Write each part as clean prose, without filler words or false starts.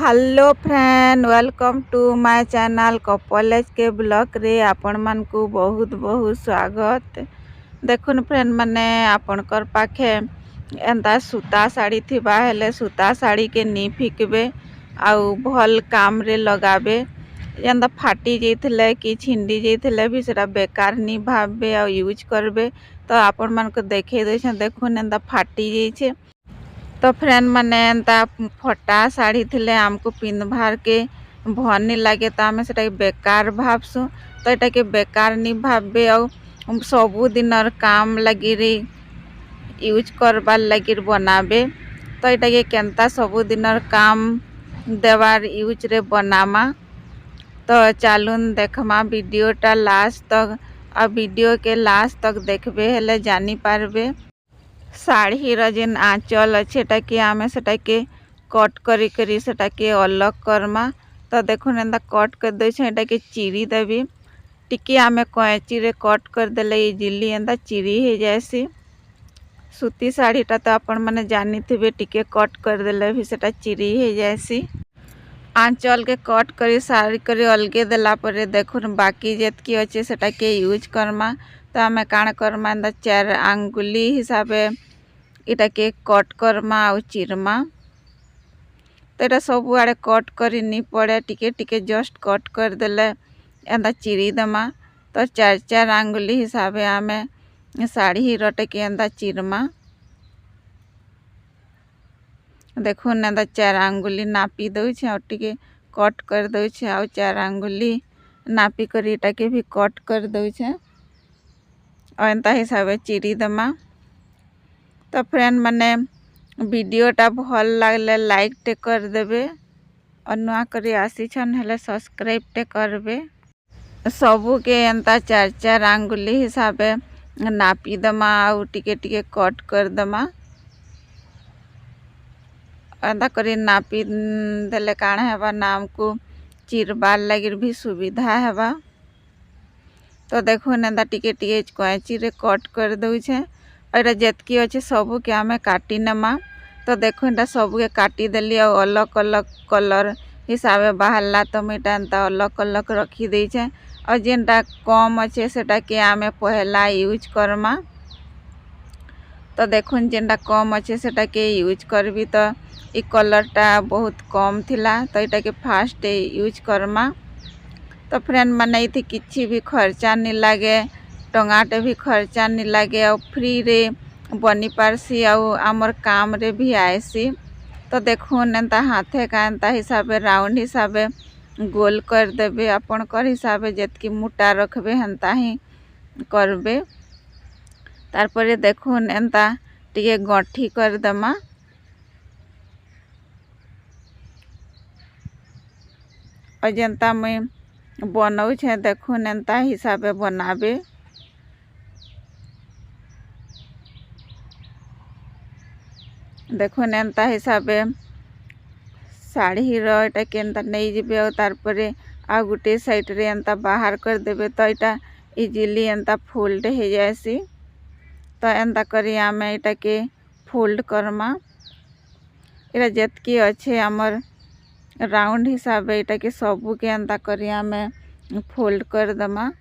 Hello friend, welcome to my channel कपलेज के blog रे आपण मान को बहुत बहुत स्वागत। देखुन फ्रेंड माने आपणकर पाखे एंता सूता साड़ी थिबा हेले सूता साड़ी के नी फिकबे आउ भल काम रे लगाबे। एंता फाटी जाइथिले कि छिंडी जाइथिले भी सेटा बेकार नी भाबे आ यूज करबे। तो आपण मान को देखे देछे देखुन एंता फाटी जाइछे। तो फ्रेंड माने एंता फटा साड़ी थिले आमको पिंधबार के भल नी लगे तो आम से बेकार भावसु। तो यहाँ के बेकार नी भाबे आ सबु दिनर काम लगी यूज करबार लगी बनाबे। तो यहाँ के केनता सबु दिनर काम देवार यूज रे बनामा। तो चलुन देखमा वीडियोटा लास्ट तक आ वीडियो के लास्ट तक देखबे हेले जानी पारबे शाढ़ीर जेन आँचल अच्छे के आमे सेटा के कट करी करी सेटा के अलग करमा। तो देखुन एंता कट कर दे एटा के चिरी देवी टिके आमे कैंची रे कट कर देले इजिली एंता चिरी हो जाएसी। सूती साड़ीटा तो आपण माने जानी थिबे टिके कट कर देले भी सेटा चिरी हो जाएसी। आँचल के कट करी सारी करी अलगे देला परे देखुन बाकी जेतकी अच्छे सेटा के यूज करमा। तो आमे काण करमा एंता 4 आंगुली हिसाबे इटा के कट करमा आ चिरमा। तो यहाँ सब आड़े कट करी नी पड़े टिके टिके जस्ट कट कर देले एंता चिरी दमा। तो 4 आंगुली हिसाबे आमे साड़ी रटे के एंता चिरमा। देखुन एंता 4 आंगुली नापी दउछे और टिके कट कर दउछे आ 4 आंगुली नापी करी इटा के भी कट कर दउछे और एंता हिसाबे चिरी दमा। तो फ्रेंड माने वीडियोटा भल लागले लाइक टे कर देबे और नुआ करी आसीछन हेले सब्सक्राइब टे करबे। सबू के एंता 4 आंगुली हिसाबे नापी दमा और टिके टिके कट कर दमा। एंता करी नापी देले काण हेबा नाम को चिरबार लगी भी सुविधा हेबा। तो देखुन एंता टिके टिके कैंची रे कट कर दउछे और जेतकी अच्छे सबू के आमे काटी नमा। तो देखो एटा सबू के काटी देली और अलग अलग कलर हिसाबे बाहरला तो मेटा एंता अलग अलग रखी देछे और जेनटा कम अच्छे सेटा के आमे पहला यूज करमा। तो देखुन जेनटा कम अच्छे सेटा के यूज करबी तो ई कलरटा बहुत कम थिला तो एटा के फास्ट यूज करमा। तो फ्रेंड माने इथि किछि भी खर्चा नहीं लागे टंगाटे भी खर्चा नहीं लगे और फ्री रे बनी पारसी और आमर काम रे भी आएसी। तो देखुन एंता हाथे का एंता हिसाबे राउंड हिसाबे गोल कर देबे अपन कर हिसाबे जेतकी मोटा रखबे हेंता ही करबे। तारपरे देखुन एंता टिके गंठी कर दमा। और जेंता मैं बनाऊ छे देखुन एंता हिसाबे बनाबे। देखुन एंता हिसाबे साड़ी रा के एंता नहीं जीबे और तारपरे आ गुटे साइड रे एंता बाहर कर देबे तो इटा इजिली एंता फोल्ड हो जाएसी। तो एंता करी आमे इटा के फोल्ड करमा। इटा जेतकी अच्छे आमर राउंड हिसाबे इटा के सबू के एंता करी आमे फोल्ड कर दमा।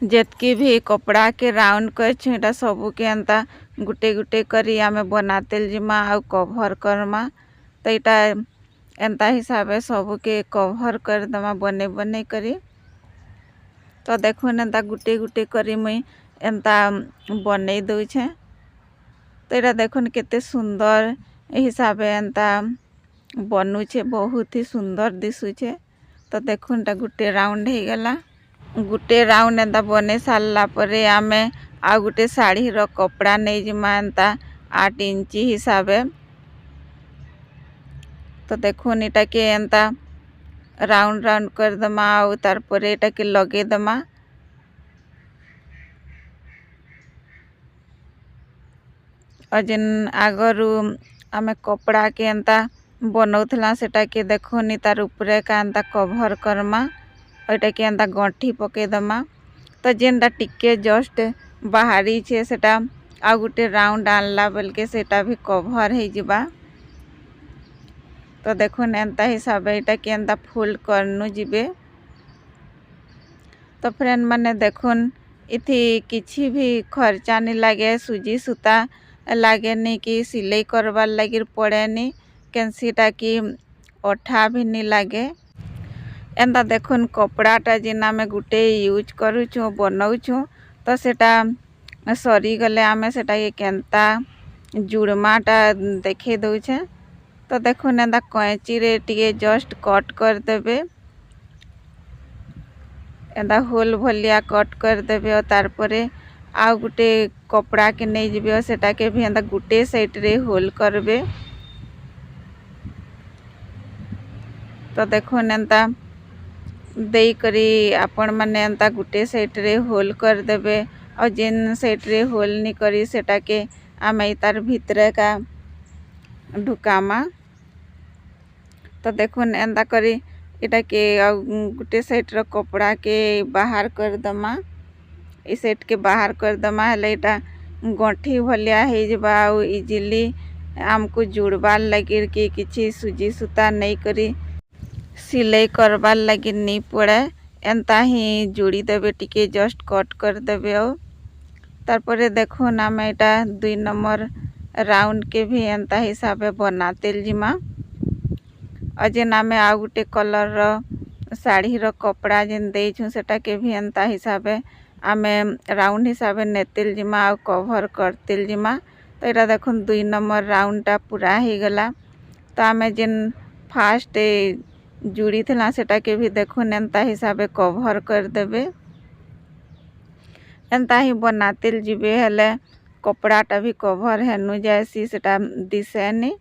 जेतकी भी कपड़ा के राउंड कर सबू के एंता गुटे गुटे करी आमे बनाते जिमा आ कवर करमा। तो यहाँ एंता हिसाबे सबू के कवर कर दमा बने बने करी। तो देखुन एंता गुटे गुटे करी मुई एंता बने दउछे। तो यहाँ देखुन केते सुंदर हिसाबे एंता बनुछे बहुत ही सुंदर दिशुछे। तो देखुन ता गुटे राउंड हो गला। गुटे राउंड एंता बने सारला परे आमे आ गुटे साड़ी रो कपड़ा नहीं जिमा एंता 8 इंची हिसाबे। तो देखुन इटा के एंता राउंड राउंड कर दमा और तारपरे इटा के लगे दमा। और जेन आगरू आमे कपड़ा के एंता बनौथला सेटा के देखुन तार ऊपरे का एंता कवर करमा और इटा के एंता गंठी पके दमा। तो जेनटा टिके जस्ट बाहरी छे सेटा आ गुटे राउंड आनला बेल के सेटा भी कवर हो जिबा। तो देखुन एंता हिसाब एटा कि एंता फोल्ड करनु जिबे। तो फ्रेंड माने देखुन इथि किछि भी खर्चा नहीं लगे, सुजी सूता लगे नहीं कि सिलाई करवार लगी पड़ेनी, कैंसीटा कि अठा भी नहीं लगे। एंता देखुन कपड़ाटा जिन आम गोटे यूज करूँ बनाऊँ तो सेटा सरी गले आम सेटा केन्ता जुड़माटा देखे दौचे। तो देखुन एंता कैंची रे टिके जस्ट कट करदेवे, एंता होल भलिया कट करदेवे और तारपरे आउ गुटे कपड़ा के नहीं जीवे सेटा के भी एंता गुटे साइड रे होल करबे। तो देखुन एंता देई करी आपण माने एंता गुटे साइड रे होल करदेवे और जिन साइड रे होल नहीं करी सेटा के आम तार भितरे का ढुकामा। तो देखुन एंता करी इटा के गुटे साइड रो कपड़ा के बाहर कर दमा, इस साइड के बाहर कर दमा हेले इटा गंठी भलिया हे जबा इजिली आमको जुड़बार लगी कि किछि सुजी सूता नहीं करी सिलाई करबार लगी नहीं पड़े, एंता ही जोड़ी देवे टिके जस्ट कट कर देवे। और तारपरे देखुन आम एटा 2 नंबर राउंड के भी एंता हिसाबे बनाते जिमा। और जेन आम आउ गोटे कलर साड़ी रो कपड़ा जेन देइछु सेटा के भी एंता हिसाबे आम राउंड हिसाबे नेतेल जिमा और कवर करते जिमा। तो यहाँ देखुन 2 नंबर राउंडटा पूरा हो गला। तो आम जेन फास्ट जुड़ी थिला सेटा के भी देखुन एंता हिसाबे कवर कर देबे, एंता ही बनाते जीवे हेले कपड़ाटा भी कवर हेनु जैसी सेटा दिसेनी।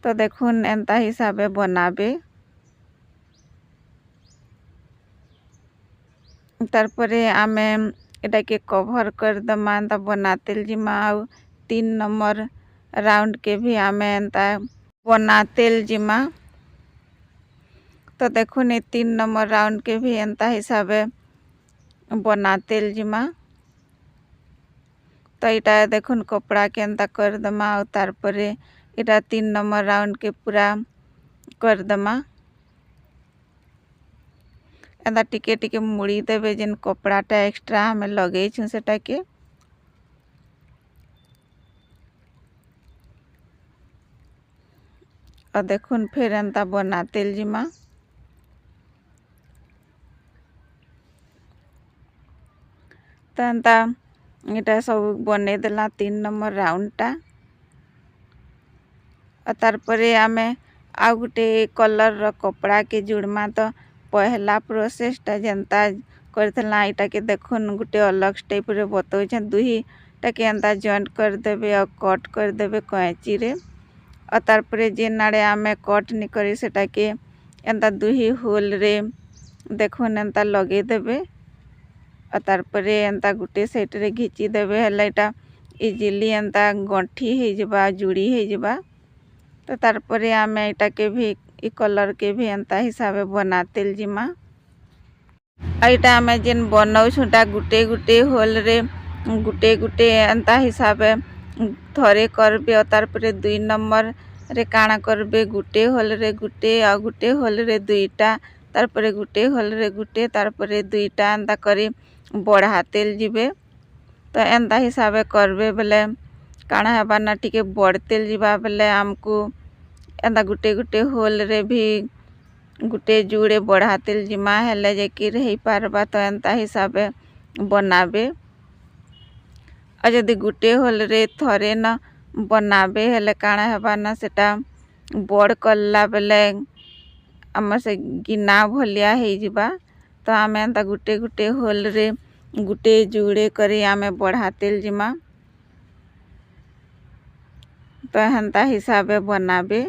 तो देखुन एंता हिसाबे बनाबे। तारपरे आमे एटा के कवर कर दमा एंता बनाते जिमा। 3 नंबर राउंड के भी आमे एंता बनाते जिमा। तो देखुन 3 नंबर राउंड के भी एंता हिसाबे बनाते जिमा। तो इटा देखुन कपड़ा के एंता कर दमा और तारपरे इटा 3 नंबर राउंड के पूरा कर दमा। एंता टिके टिके मुड़ी देवे जेन कपड़ाटा एक्स्ट्रा हमें लगे सेटा के। और देखुन फिर एंता बनाते जिमा। तो एंता इटा सब बने देला 3 नंबर राउंडटा। और तारपरे आमे आउ गोटे कलर रो कपड़ा के जुड़मा। तो पहला प्रोसेसटा जेनता करथला इटा के देखुन गोटे अलग टाइप रे बतौछे। दुहीटा के एंता जॉइंट कर देबे और कट कर देबे कैंची रे। और तारपरे जेन आड़े आमे कट नहीं करी सेटा के एंता दुही होल रे देखुन एंता लगे देबे। और तारपरे एंता गोटे साइड रे घिची देबे हेले इटा इजिली एंता गंठी हे जबा, जुड़ी हे जबा। तो तारपरे आमे इटा के भी इ कलर के भी एंता हिसाबे बनाते जिमा। एटा आमे जेन बनाउछुटा गुटे गुटे होल रे गुटे गुटे एंता हिसाबे थरे करबे। और तारपरे 2 नंबर रे काना करबे गुटे होल रे गुटे और गुटे होल रे 2टा, तारपरे गुटे होल रे गुटे, तारपरे 2टा एंता करी बढ़ाते जिबे। तो एंता हिसाबे करबे बेले काना हेबा ना टिके बढ़ते जिबा बेले आमको एंता गुटे गुटे होल रे भी गुटे जुड़े बढ़ाते जिमा हेले जेकि रही पारबा। तो एंता हिसाबे बनाबे। और जदि गुटे होल रे थरे न बनाबे हेले काना हेबा ना सेटा बड़ कला बेले आमर से गिना भलिया हे जिबा। तो आमे एंता गुटे गुटे होल रे गुटे जुड़े करी आमे बढ़ाते जिमा। तो एंता हिसाबे बनाबे।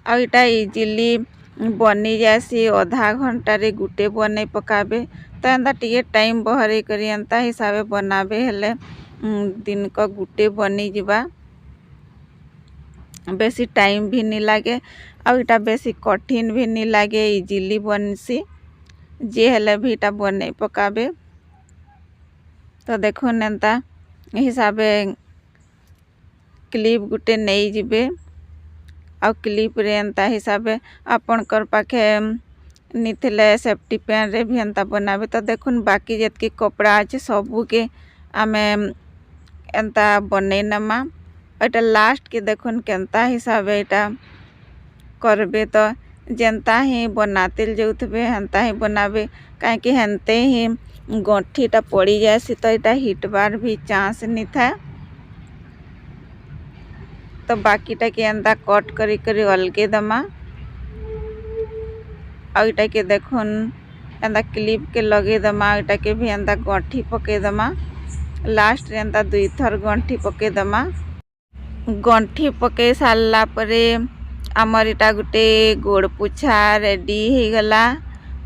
और इटा इजिली बनी जासी आधा घंटा रे गुटे बने पकाबे। तो एंता टिके टाइम बहरे करी एंता हिसाबे बनाबे हेले दिन को गुटे बनी जिबा, बेसी टाइम भी नहीं लागे और इटा बेसी कठिन भी नहीं लागे, इजिली बनसी जे हेले भी इटा बने पकाबे। तो देखुन एंता हिसाबे क्लिप गुटे नहीं जिबे आ क्लिप रे एंता हिसाबे आपनकर पाखे निथिले सेफ्टी पेन रे भी एंता बनाबे। तो देखुन बाकी जेतकी कपड़ा अच्छे सबू के आमे एंता बनै नमा। एटा लास्ट के देखुन केंता हिसाबे एटा करबे। तो जेंता ही बनातिल जाउथबे हेंता ही बनाबे काहे कि हेंते ही गंठीटा पड़ी जाएसी तो एटा हिटबार भी चांस नहीं था। तो बाकीटा के एंता कट करी करी अलगे दमा। आइटा के देखुन एंता क्लिप के लगे दमा। आइटा के भी एंता गंठी पके दमा। लास्ट रे एंता 2 थर गंठी पके दमा। गंठी पके सारला परे आमर इटा गुटे गोड़ पुछा रेडी हो गला।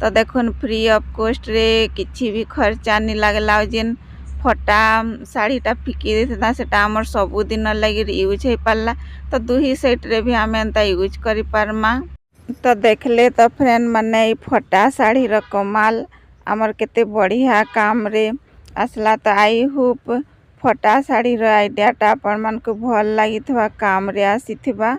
तो देखुन फ्री ऑफ कॉस्ट रे किछि भी खर्चा नहीं लागला। जेन फटा शाढ़ीटा फिकी देता सेटा आमर सबु दिन लगी यूज हो पारला। तो दुही सेट रे भी आम एंता यूज करि पारमा। तो देखले तो फ्रेंड माने फटा शाढ़ी रो कमाल आमर केते बढ़िया काम रे आसला। तो आई होप फटा शाढ़ी रो आइडियाटा आपण मन को भल लागिथवा काम रे आसीथवा।